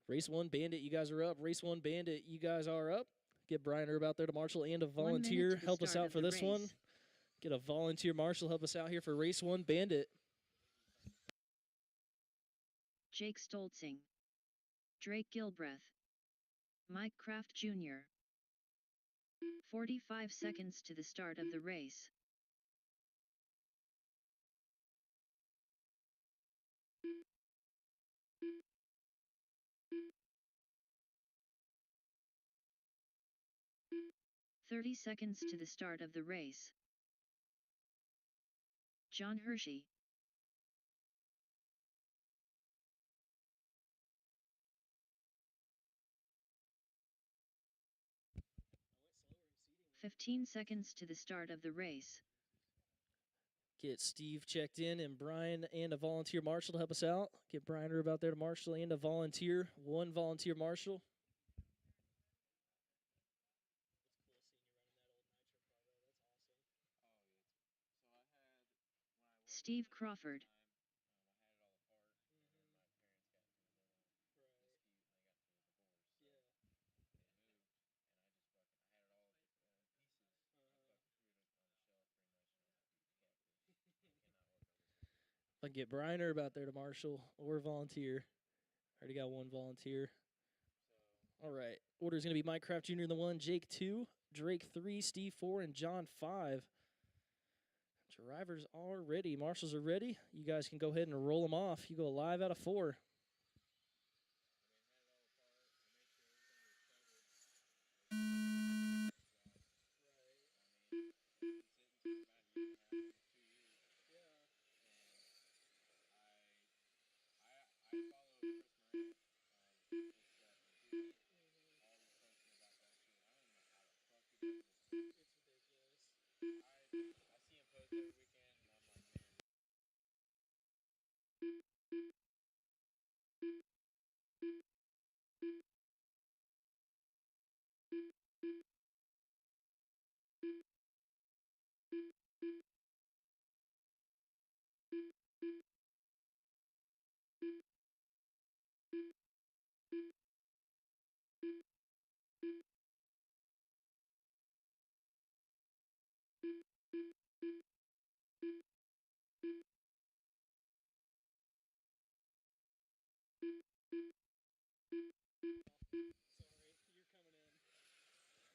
Race 1 Bandit, you guys are up. Race 1 Bandit, you guys are up. Get Brian Erb out there to marshal and a 1 minute volunteer. to the Help us start out of for the this one. race. Get a volunteer marshal. Help us out here for Race 1 Bandit. Jake Stoltzing, Drake Gilbreth, Mike Kraft Jr. 45 seconds to the start of the race. "30 seconds to the start of the race. John Hershey. "15 seconds to the start of the race. Get Steve checked in and Brian and a volunteer marshal to help us out. Get Brian Erb out there to marshal and a volunteer. One volunteer marshal. Steve Crawford. If I can get Brian Erb out there to marshal or volunteer. Already got one volunteer. All right. Order is going to be Mike Kraft Jr. in the 1, Jake 2, Drake 3, Steve 4, and John 5. Drivers are ready. Marshals are ready. You guys can go ahead and roll them off. You go live out of 4.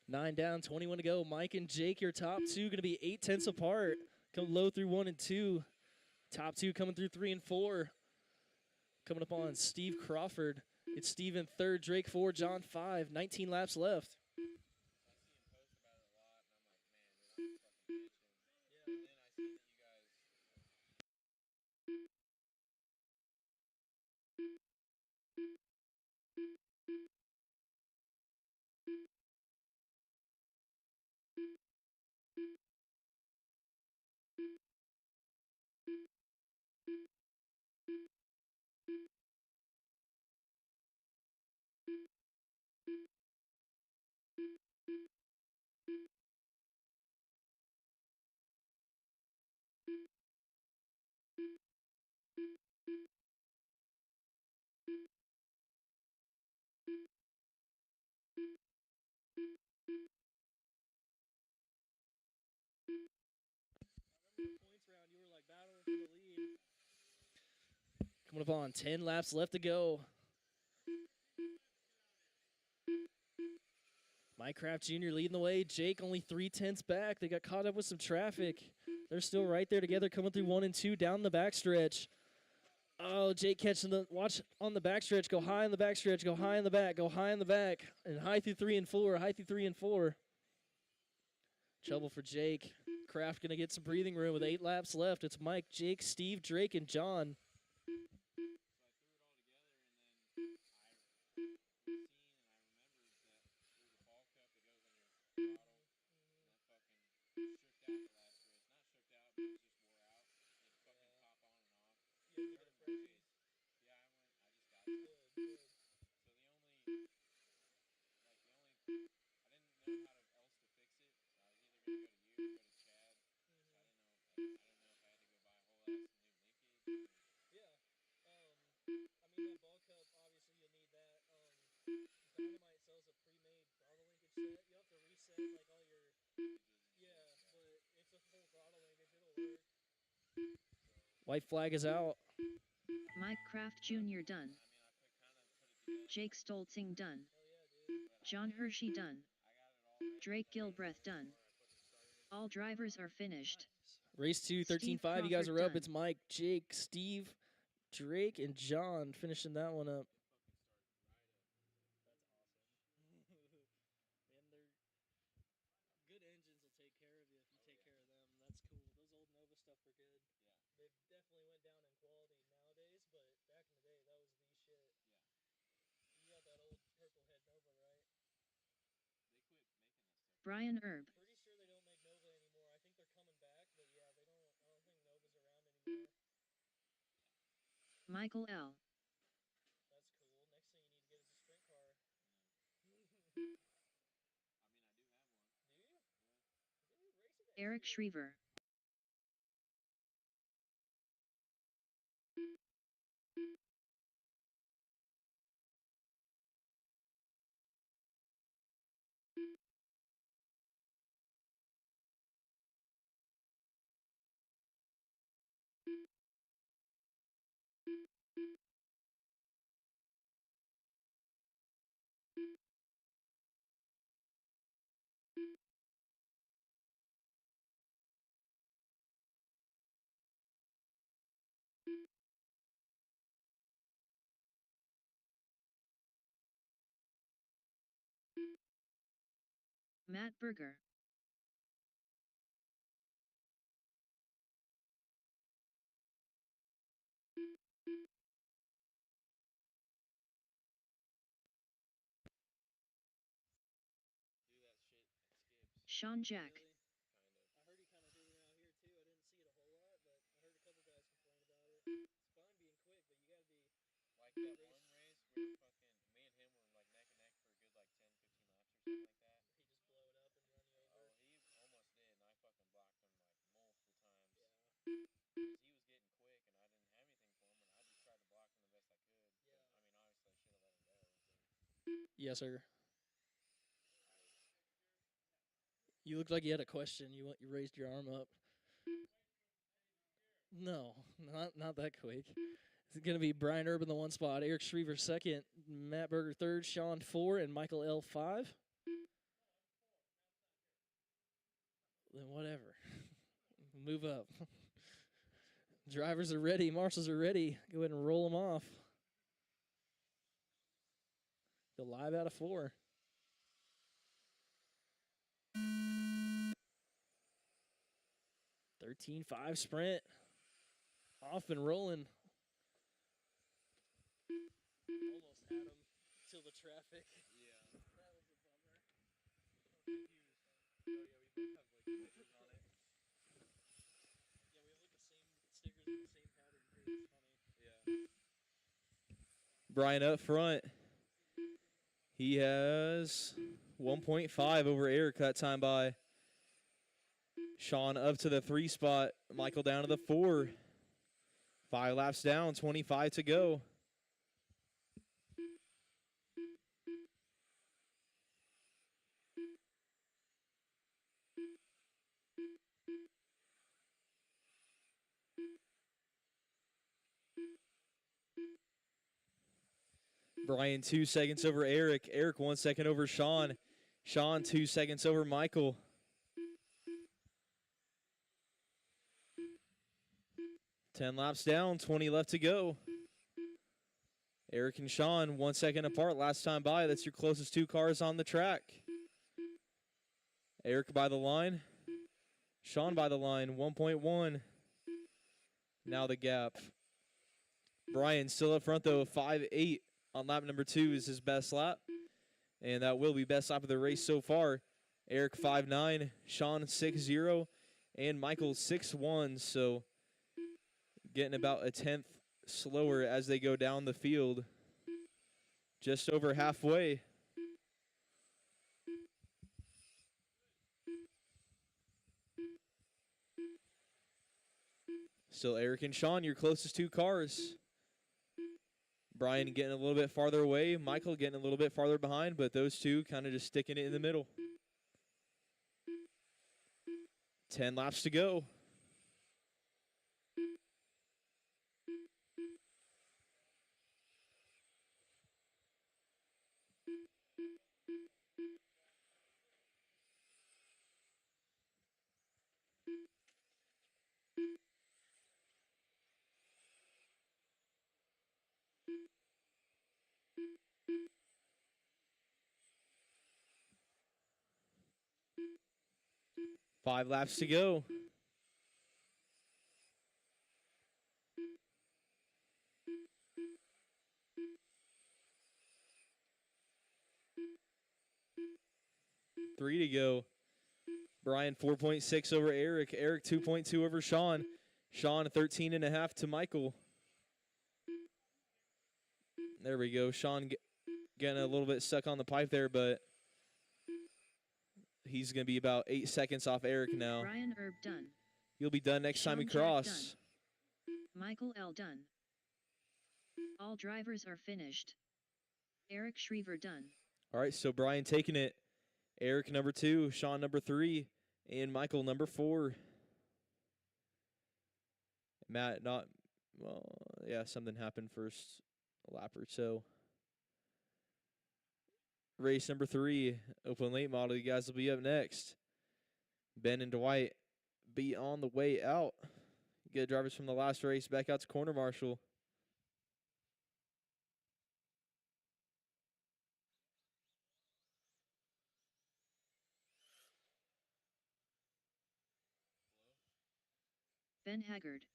Nine down, 21 to go. Mike and Jake, your top two, going to be 8/10 apart. Come low through 1 and 2. Top two coming through 3 and 4. Coming up on Steve Crawford. It's Steve in 3rd, Drake 4, John 5. 19 laps left. Coming up on 10 laps left to go. Mike Kraft Jr. leading the way. Jake only 3/10 back. They got caught up with some traffic. They're still right there together, coming through 1 and 2 down the backstretch. Oh, Jake catching the watch on the backstretch. Go high in the backstretch. Go high in the back. Go high in the back. And high through 3 and 4. High through 3 and 4. Trouble for Jake. Kraft going to get some breathing room with 8 laps left. It's Mike, Jake, Steve, Drake, and John. that ball cup, obviously you'll need that. Dynamite sells a pre-made throttle linkage set. You have to reset like all your but it's a full throttle linkage. It'll work. White flag is out. Mike Kraft Jr. done. Jake Stoltzing done. John Hershey done. Drake Gilbreth done. All drivers are finished. Race 2, 13-5. You guys are up. It's Mike, Jake, Steve, Drake, and John finishing that one up. Good engines will take care of you if you take care of them. That's cool. Those old Nova stuff were good. They've definitely went down in quality nowadays, but back in the day, that was the shit. You got that old purple head Nova, right? Brian Erb. Pretty sure they don't make Nova anymore. I think they're coming back, but yeah, they don't. I don't think Nova's around anymore. Michael L. That's cool. Next thing you need to get is a sprint car. Do you? Eric Schriever. Matt Berger. Sean Jack. I heard he kind of did it out here too. I didn't see it a whole lot, but I heard a couple guys complain about it. It's fine being quick, but you gotta be like that one race where fucking me and him were like neck and neck for a good like 10, 15 laps or something like that. He just blow it up and run you over. Oh, he almost did, and I fucking blocked him like multiple times. Because he was getting quick, and I didn't have anything for him, and I just tried to block him the best I could. But, I mean, obviously, I should have let him go. But. Yes, sir. You looked like you had a question. You raised your arm up. No, not that quick. It's going to be Brian Urban the one spot, Eric Schriever second, Matt Berger third, Sean 4, and Michael L 5. Then whatever. Move up. Drivers are ready. Marshals are ready. Go ahead and roll them off. Go live out of 4. – 13-5 sprint. Off and rolling. Almost had him till the traffic. Yeah. That was a bummer. Oh, yeah, we both have like stickers on it. Yeah, we have like the same stickers in the same pattern too. It's funny. Yeah. Brian up front. He has 1.5 over Eric that time by. Sean up to the 3 spot. Michael down to the 4. 5 laps down, 25 to go. Brian 2 seconds over Eric. Eric 1 second over Sean. Sean 2 seconds over Michael. Ten laps down, 20 left to go. Eric and Sean 1 second apart last time by. That's your closest 2 cars on the track. Eric by the line. Sean by the line, 1.1. Now the gap. Brian still up front though, 5.8 on lap number 2 is his best lap. And that will be best lap of the race so far. Eric 5.9, Sean 6.0, and Michael 6.1. So getting about a 10th slower as they go down the field. Just over halfway. Still Eric and Sean, your closest 2 cars. Brian getting a little bit farther away, Michael getting a little bit farther behind, but those two kind of just sticking it in the middle. 10 laps to go. Five laps to go. Three to go. Brian 4.6 over Eric. Eric 2.2 over Sean. Sean 13.5 to Michael. There we go. Sean getting a little bit stuck on the pipe there, but he's going to be about 8 seconds off Eric now. Brian Erb done. He'll be done next time we Sean Jack cross. done. Michael L. done. All drivers are finished. Eric Schriever done. All right, so Brian taking it. Eric number 2, Sean number 3, and Michael number 4. Matt something happened first lap or so. Race number 3, open late model. You guys will be up next. Ben and Dwight be on the way out. Get drivers from the last race back out to corner marshal. Ben Haggard.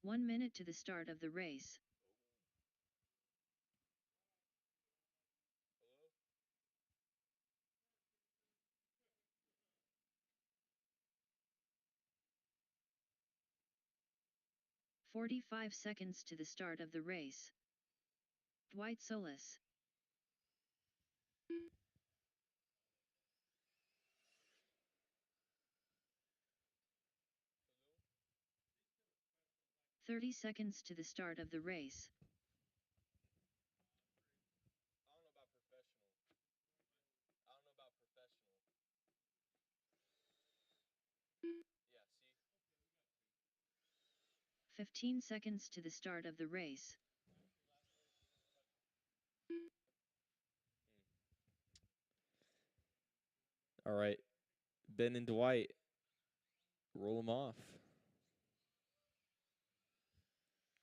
One minute to the start of the race. "45 seconds to the start of the race. Dwight Solis. "30 seconds to the start of the race. I don't know about professional. 15 seconds to the start of the race. All right, Ben and Dwight, roll them off.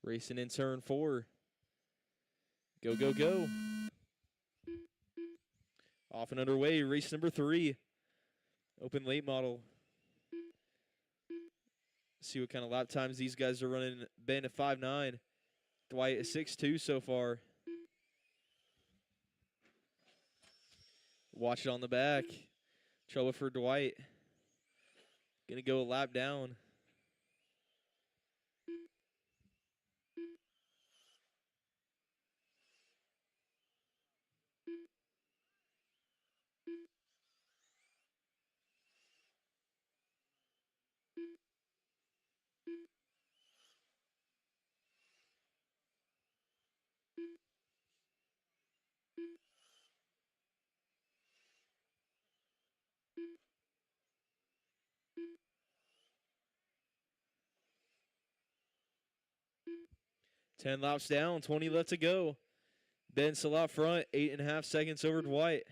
Racing in turn 4. Go, go, go. Off and underway, race number 3. Open late model. See what kind of lap times these guys are running. Ben at 5.9. Dwight at 6.2 so far. Watch it on the back. Trouble for Dwight. Gonna go a lap down. Ten laps down, 20 left to go. Ben still out front, 8.5 seconds over Dwight.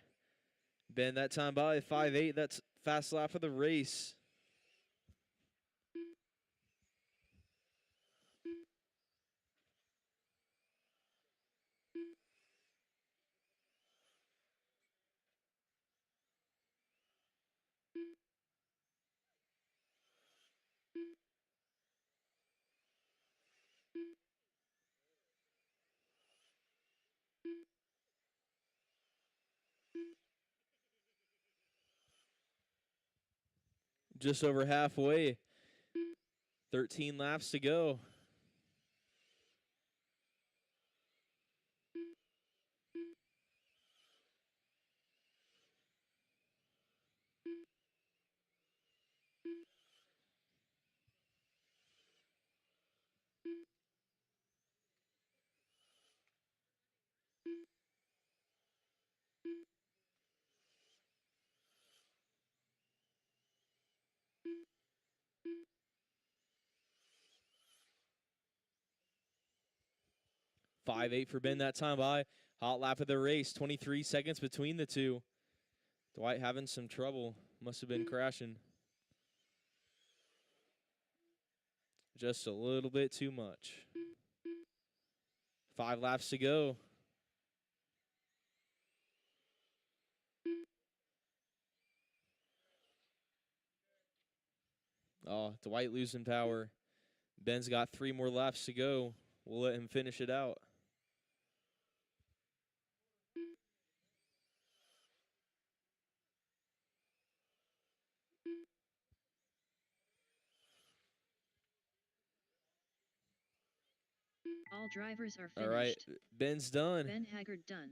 Ben that time by 5.8. That's fast lap of the race. just over halfway. 13 laps to go. Five eight for Ben that time by. Hot lap of the race. 23 seconds between the two. Dwight having some trouble. Must have been crashing. Just a little bit too much. 5 laps to go. Oh, Dwight losing power. Ben's got 3 more laps to go. We'll let him finish it out. All drivers are All right, finished. Ben's done. Ben Haggard done.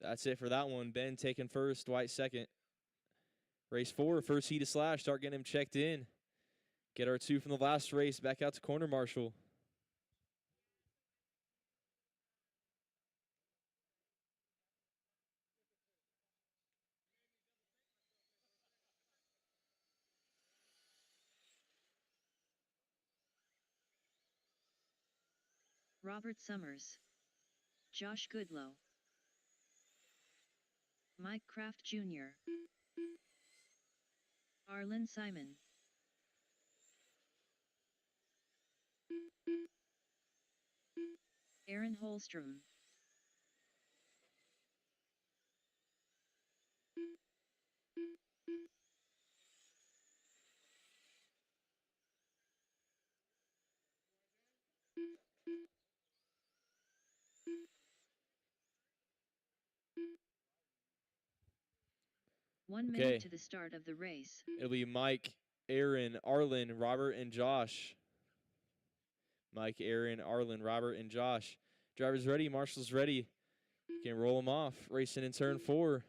That's it for that one. Ben taking first, Dwight second. Race 4, first heat of Slash. Start getting him checked in. Get our 2 from the last race back out to corner marshal. Robert Summers. Josh Goodlow. Mike Kraft Jr. Arlen Simon. Aaron Holstrom. One Okay. minute to the start of the race. It'll be Mike, Aaron, Arlen, Robert, and Josh. Mike, Aaron, Arlen, Robert, and Josh. Drivers ready, marshals ready. You can roll them off. Racing in turn 4.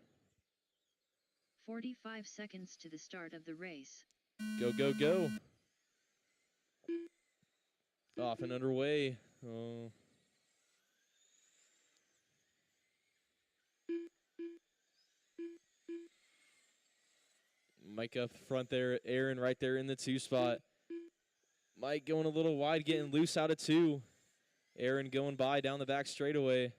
45 seconds to the start of the race. Go, go, go. Off and underway. Oh. Mike up front there. Aaron right there in the 2 spot. Mike going a little wide, getting loose out of 2. Aaron going by down the back straightaway.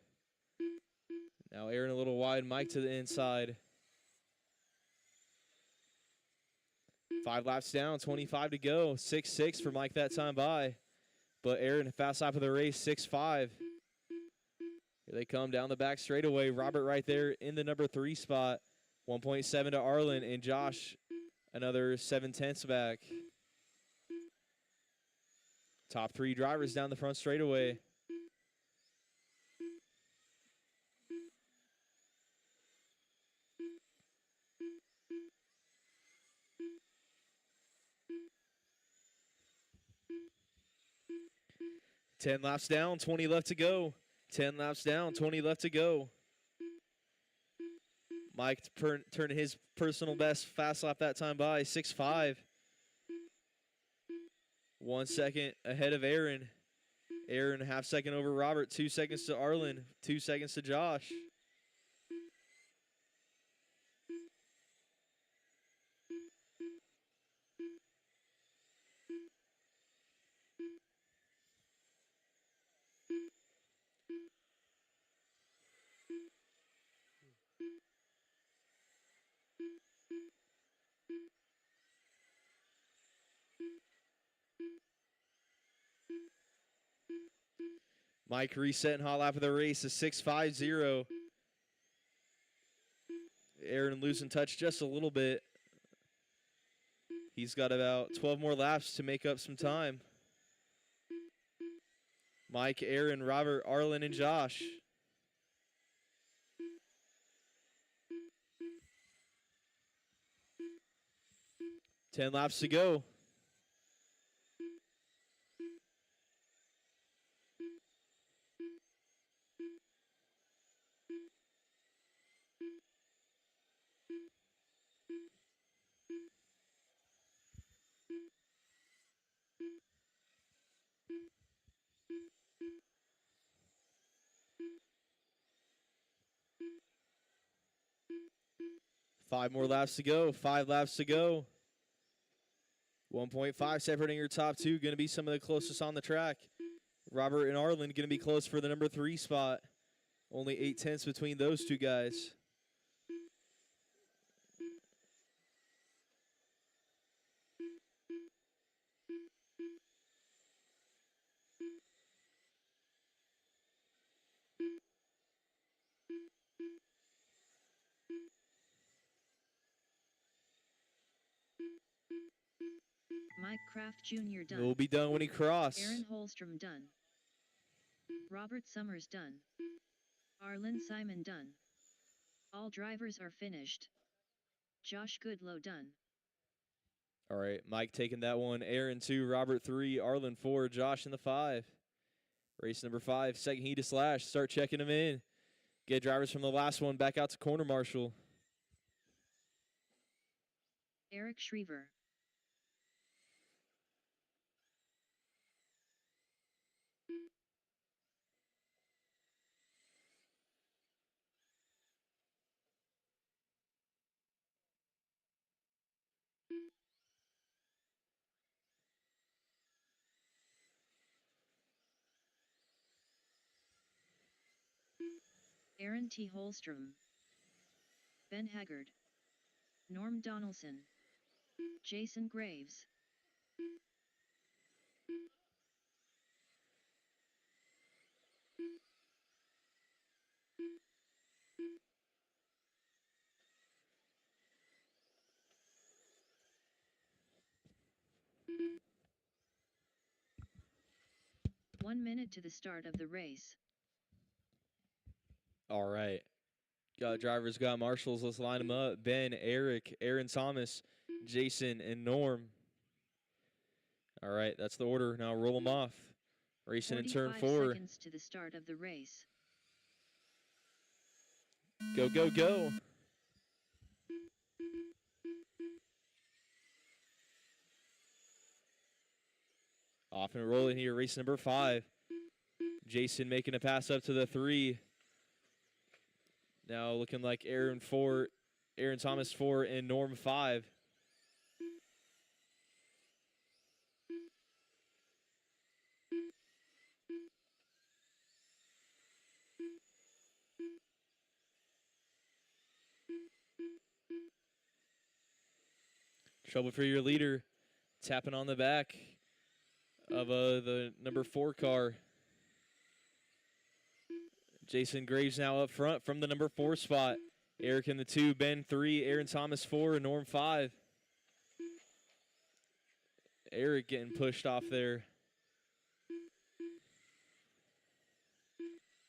Now Aaron a little wide. Mike to the inside. 5 laps down, 25 to go. 6-6 for Mike that time by. But Aaron, fast lap of the race, 6-5. Here they come down the back straightaway. Robert right there in the number 3 spot. 1.7 to Arlen, and Josh another 7/10 back. Top 3 drivers down the front straightaway. Ten laps down, 20 left to go. 10 laps down, 20 left to go. Mike turned his personal best fast lap that time by, 6-5. 1 second ahead of Aaron. Aaron, half second over Robert. 2 seconds to Arlen. 2 seconds to Josh. Mike resetting hot lap of the race, a 6.50. Aaron losing touch just a little bit. He's got about 12 more laps to make up some time. Mike, Aaron, Robert, Arlen, and Josh. 10 laps to go. Five more laps to go. 5 laps to go. 1.5 separating your top two. Going to be some of the closest on the track. Robert and Arlen going to be close for the number 3 spot. Only 8/10 between those two guys. Mike Kraft Jr. done. We'll be done when he cross. Aaron Holstrom done. Robert Summers done. Arlen Simon done. All drivers are finished. Josh Goodlow done. All right, Mike taking that one. Aaron 2, Robert 3, Arlen 4, Josh in the 5. Race number 5, second heat of Slash. Start checking them in. Get drivers from the last one back out to corner marshal. Eric Schriever. Aaron T. Holstrom. Ben Haggard. Norm Donaldson. Jason Graves. One minute to the start of the race. All right. Got drivers, got marshals. Let's line them up. Ben, Eric, Aaron Thomas, Jason, and Norm. All right, that's the order. Now roll them off. Racing in turn 45 4. seconds to the start of the race. Go, go, go. Off and rolling here. Race number 5. Jason making a pass up to the 3. Now looking like Aaron 4, Aaron Thomas 4, and Norm 5. Trouble for your leader. Tapping on the back of the number 4 car. Jason Graves now up front from the number 4 spot. Eric in the 2, Ben 3, Aaron Thomas 4, and Norm 5. Eric getting pushed off there.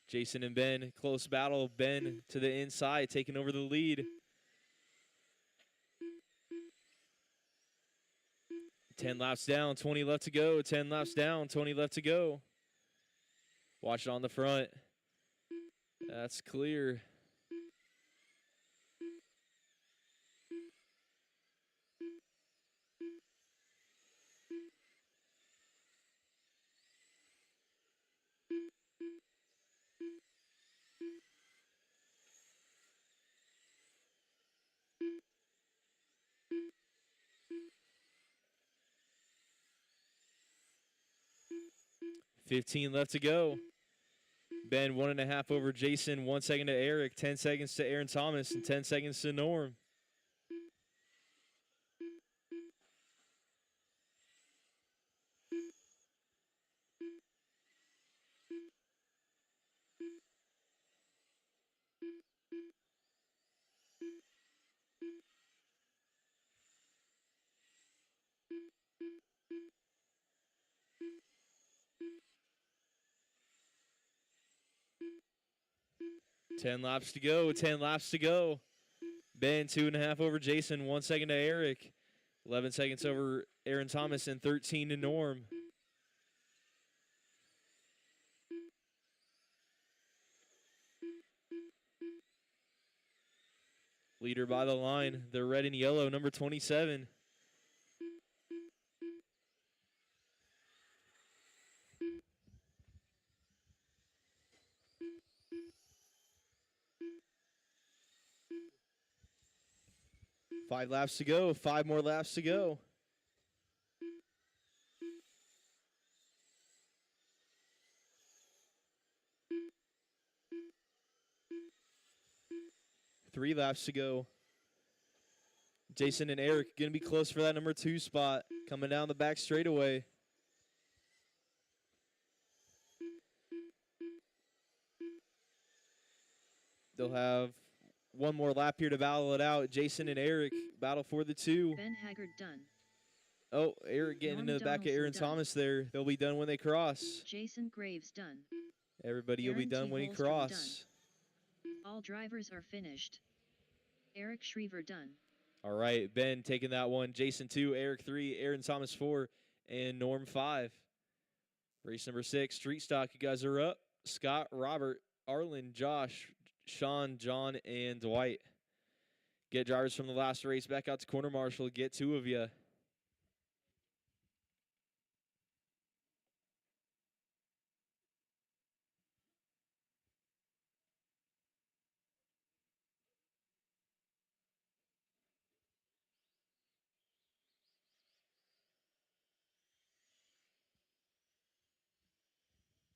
Jason and Ben, close battle. Ben to the inside, taking over the lead. 10 laps down, 20 left to go. 10 laps down, 20 left to go. Watch it on the front. That's clear. $15 left to go. Ben 1.5 over Jason, 1 second to Eric, 10 seconds to Aaron Thomas, and 10 seconds to Norm. Ten laps to go. 10 laps to go. Ben 2.5 over Jason, 1 second to Eric. 11 seconds over Aaron Thomas and 13 to Norm. Leader by the line, the red and yellow, number 27. Five laps to go, 5 more laps to go. Three laps to go. Jason and Eric going to be close for that number 2 spot. Coming down the back straightaway. They'll have one more lap here to battle it out. Jason and Eric battle for the 2. Ben Haggard done. Oh, Eric getting Norm into the back of Donaldson Aaron done. Thomas there. They'll be done when they cross. Jason Graves done. Everybody will be Aaron done T. when you Holstrom cross. All drivers are finished. Eric Schriever done. All right, Ben taking that one. Jason 2, Eric 3, Aaron Thomas 4, and Norm 5. Race number 6, Street Stock. You guys are up. Scott, Robert, Arlen, Josh, Sean, John, and Dwight. Get drivers from the last race back out to corner marshal. Get 2 of you.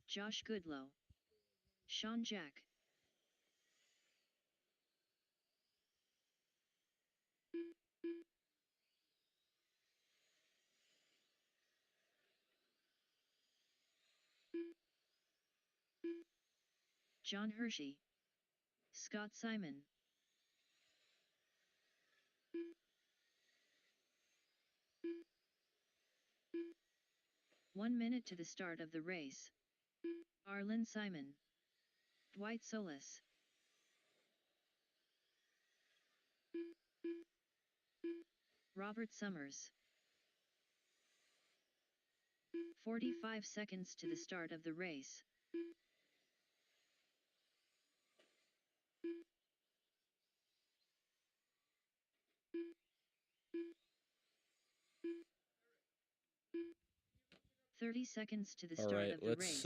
Josh Goodlow. Sean Jack. John Hershey. Scott Simon. One minute to the start of the race. Arlen Simon. Dwight Solis. Robert Summers. 45 seconds to the start of the race. $30 to the All start right, of the let's race.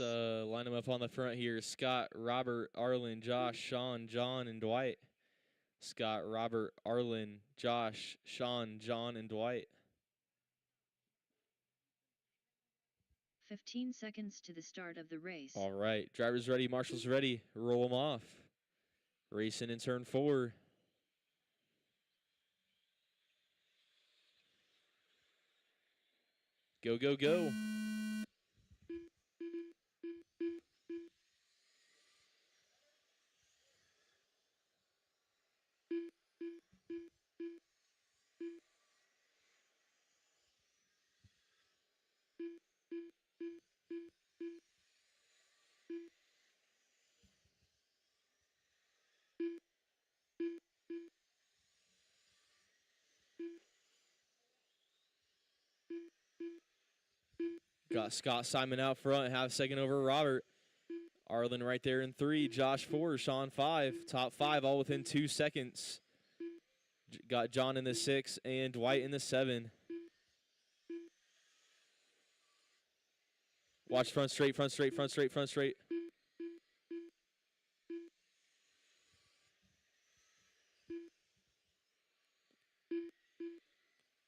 line them up on the front here. Scott, Robert, Arlen, Josh, Sean, John, and Dwight. Scott, Robert, Arlen, Josh, Sean, John, and Dwight. 15 seconds to the start of the race. All right, drivers ready, marshals ready. Roll them off. Racing in turn 4. Go, go, go. Got Scott Simon out front, half second over Robert. Arlen right there in 3, Josh 4, Sean 5. Top 5 all within 2 seconds. Got John in the 6 and Dwight in the 7. Watch front straight, front straight, front straight, front straight.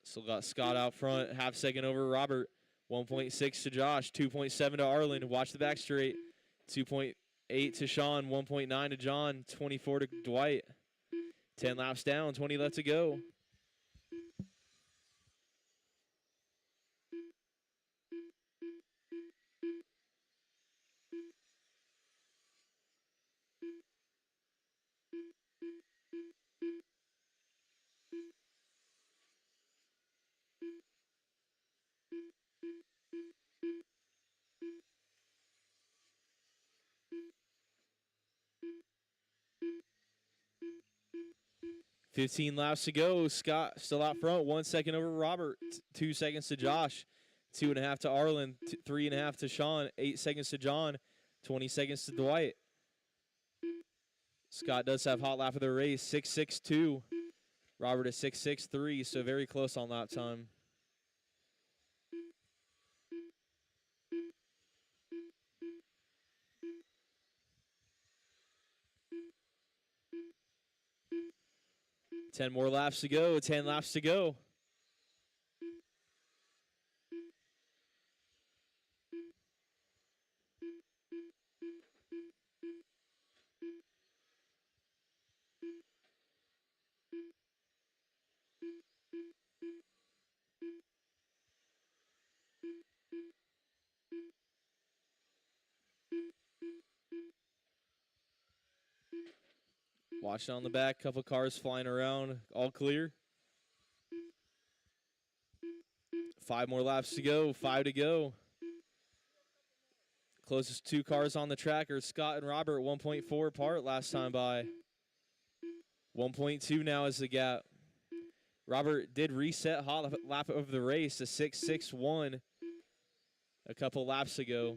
Still got Scott out front, half second over Robert. 1.6 to Josh, 2.7 to Arlen. Watch the back straight. 2.8 to Sean, 1.9 to John, 24 to Dwight. 10 laps down, 20 left to go. 15 laps to go. Scott still out front. 1 second over Robert. 2 seconds to Josh. 2.5 to Arlen. 3.5 to Sean. 8 seconds to John. 20 seconds to Dwight. Scott does have hot lap of the race. 6.62. Robert is 6.63, so very close on lap time. Ten more laps to go. 10 laps to go. Watching on the back, couple cars flying around, all clear. 5 more laps to go, 5 to go. Closest 2 cars on the track are Scott and Robert, 1.4 apart last time by. 1.2 now is the gap. Robert did reset hot lap of the race to 6.61 a couple laps ago.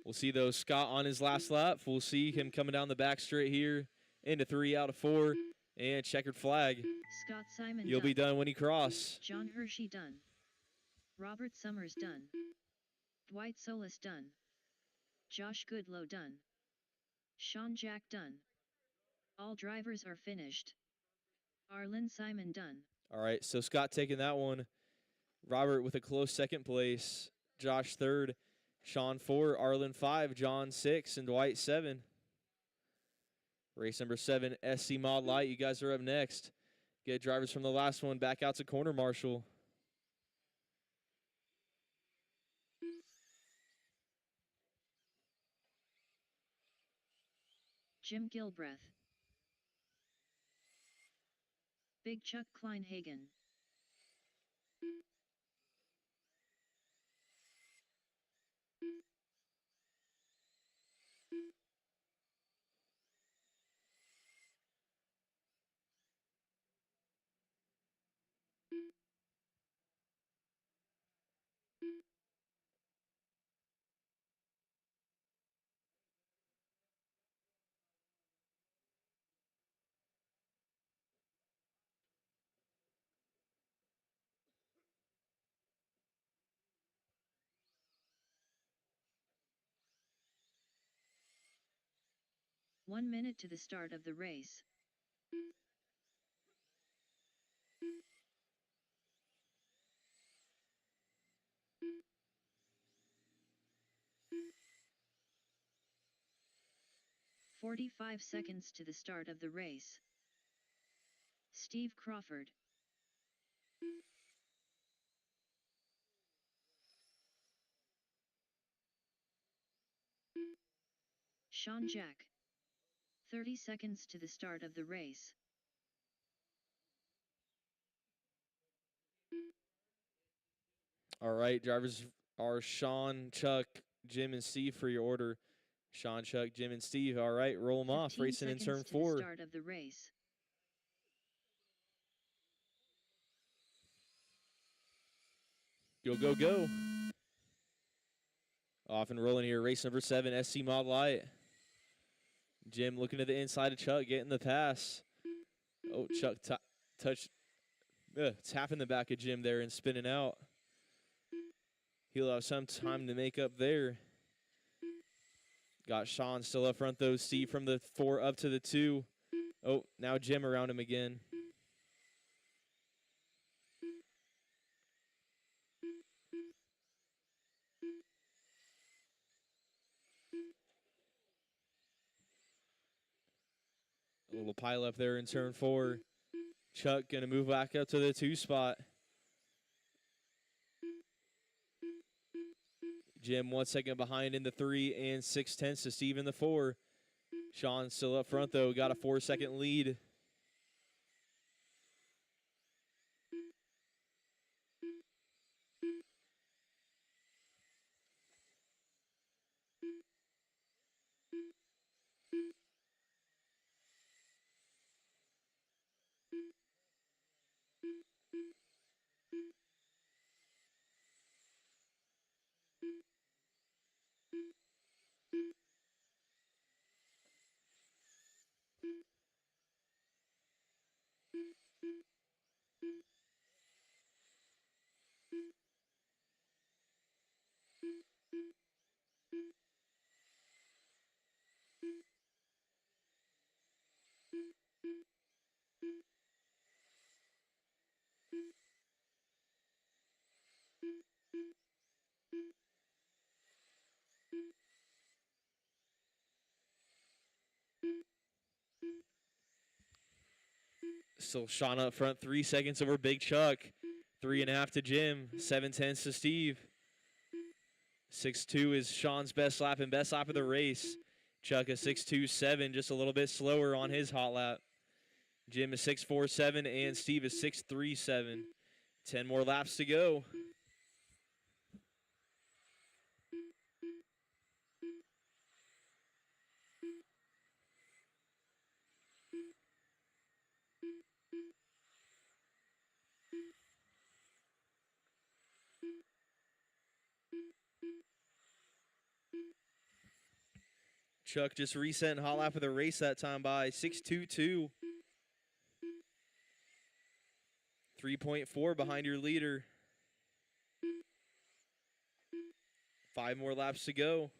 We'll see, though, Scott on his last lap. We'll see him coming down the back straight here into 3 out of 4. And checkered flag. Scott Simon You'll done. be done when he cross. John Hershey done. Robert Summers done. Dwight Solis done. Josh Goodlow done. Sean Jack done. All drivers are finished. Arlen Simon done. All right, so Scott taking that one. Robert with a close second place. Josh third. Sean 4, Arlen 5, John 6, and Dwight 7. Race number 7, SC Mod Light. You guys are up next. Get drivers from the last one back out to corner marshal. Jim Gilbreth. Big Chuck Kleinhagen. One minute to the start of the race. "45 seconds to the start of the race. Steve Crawford. Sean Jack. 30 seconds to the start of the race. All right, drivers are Sean, Chuck, Jim, and Steve for your order. Sean, Chuck, Jim, and Steve. All right, roll them off. 15 Racing in seconds turn to 4. the start of the race. Go, go, go. Off and rolling here. Race number 7, SC Mod Light. Jim looking to the inside of Chuck, getting the pass. Oh, Chuck tapping the back of Jim there and spinning out. He'll have some time to make up there. Got Sean still up front, though. Steve from the 4 up to the 2. Oh, now Jim around him again. A little pile up there in turn 4. Chuck going to move back up to the 2 spot. Jim 1 second behind in the 3 and 6/10 to Steve in the 4. Sean still up front, though. Got a 4-second lead. Still Sean up front, 3 seconds over Big Chuck. 3.5 to Jim, 7/10 to Steve. 6.2 is Sean's best lap and best lap of the race. Chuck a 6.27, just a little bit slower on his hot lap. Jim is 6.47 and Steve is 6.37. 10 more laps to go. Chuck just reset and hot lap of the race that time by 6.22. 3.4 behind your leader. 5 more laps to go.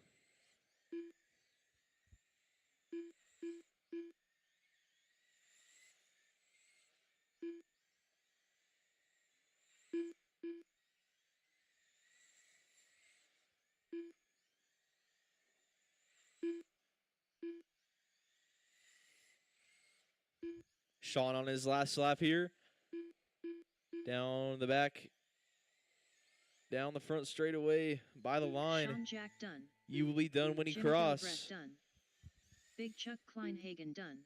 Sean on his last lap here. Down the back. Down the front straightaway by the line. Sean Jack done. You will be done when he Jim Gilbreth cross. done. Big Chuck Kleinhagen done.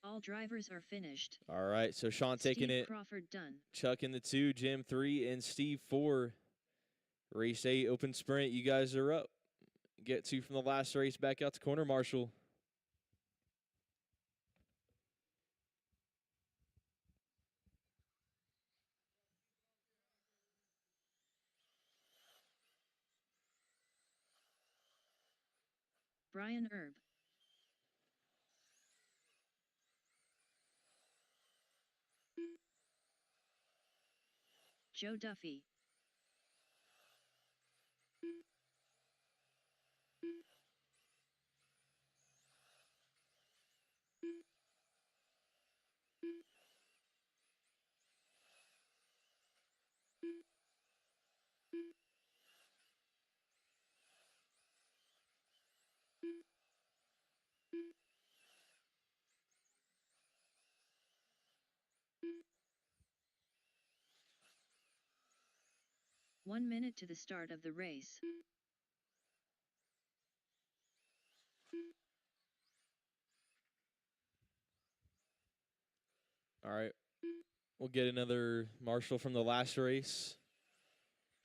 All drivers are finished. All right, so Sean taking Steve it. Crawford done. Chuck in the 2, Jim 3, and Steve 4. Race 8, open sprint. You guys are up. Get 2 from the last race back out to corner marshal. Brian Erb. Joe Duffy. One minute to the start of the race. All right. We'll get another marshal from the last race.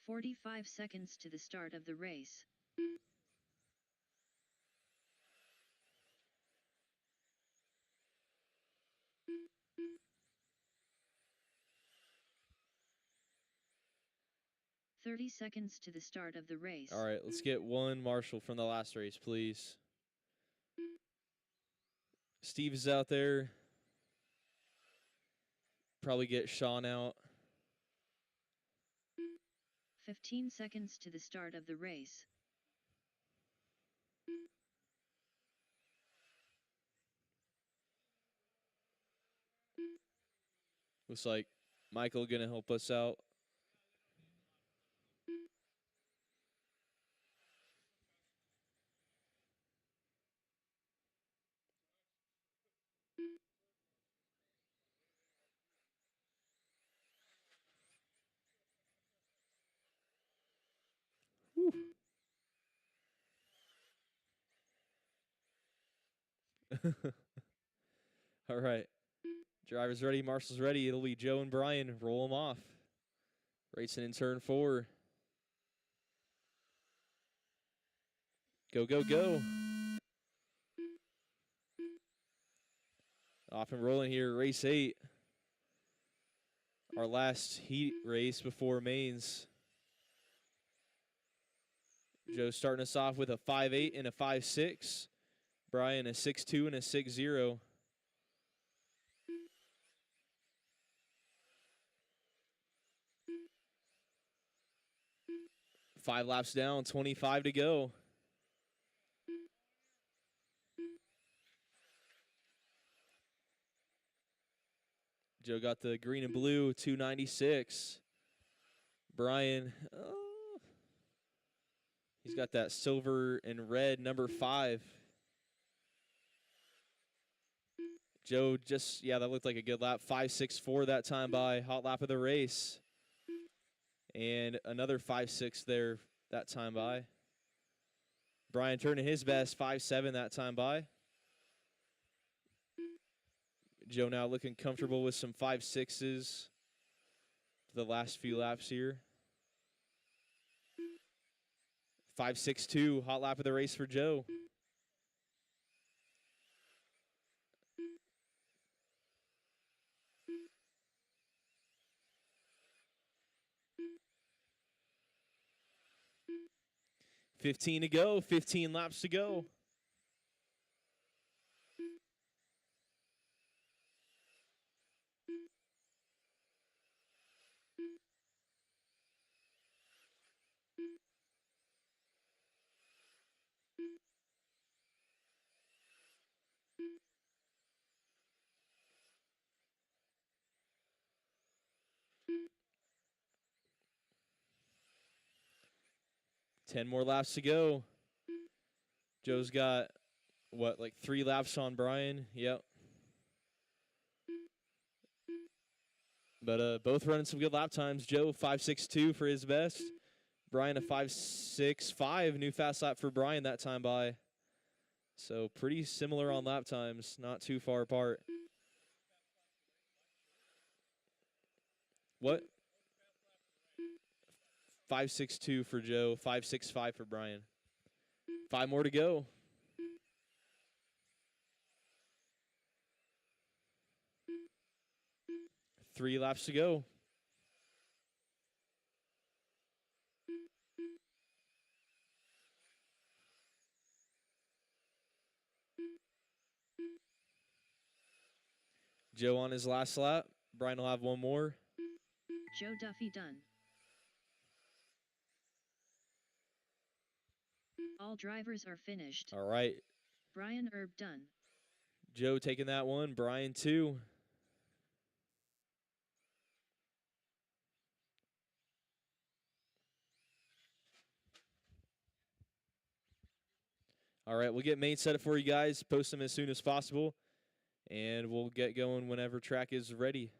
45 seconds to the start of the race. "30 seconds to the start of the race. All right, let's get one marshal from the last race, please. Steve is out there. Probably get Sean out. 15 seconds to the start of the race. Looks like Michael gonna help us out. Whew. All right. Drivers ready, marshals ready. It'll be Joe and Brian. Roll them off. Racing in turn 4. Go, go, go. Off and rolling here, race 8. Our last heat race before mains. Joe starting us off with a 5.8 and a 5.6. Brian a 6.2 and a 6.0. Five laps down, 25 to go. Joe got the green and blue, 296. Brian, he's got that silver and red number 5. Joe just, yeah, that looked like a good lap. 5.64 that time by. Hot lap of the race. And another 5.6 there that time by. Brian turning his best, 5.7 that time by. Joe now looking comfortable with some 5.6s the last few laps here. 5.62, hot lap of the race for Joe. $15 to go, 15 laps to go. Ten more laps to go. Joe's got, what, like 3 laps on Brian? Yep. But both running some good lap times. Joe, 5.62 for his best. Brian, a 5.65. New fast lap for Brian that time by. So pretty similar on lap times. Not too far apart. What? 5.62 for Joe, 5.65 for Brian. 5 more to go. Three laps to go. Joe on his last lap. Brian will have one more. Joe Duffy done. All drivers are finished. All right. Brian Erb done. Joe taking that one. Brian 2. All right, we'll get main set up for you guys. Post them as soon as possible. And we'll get going whenever track is ready.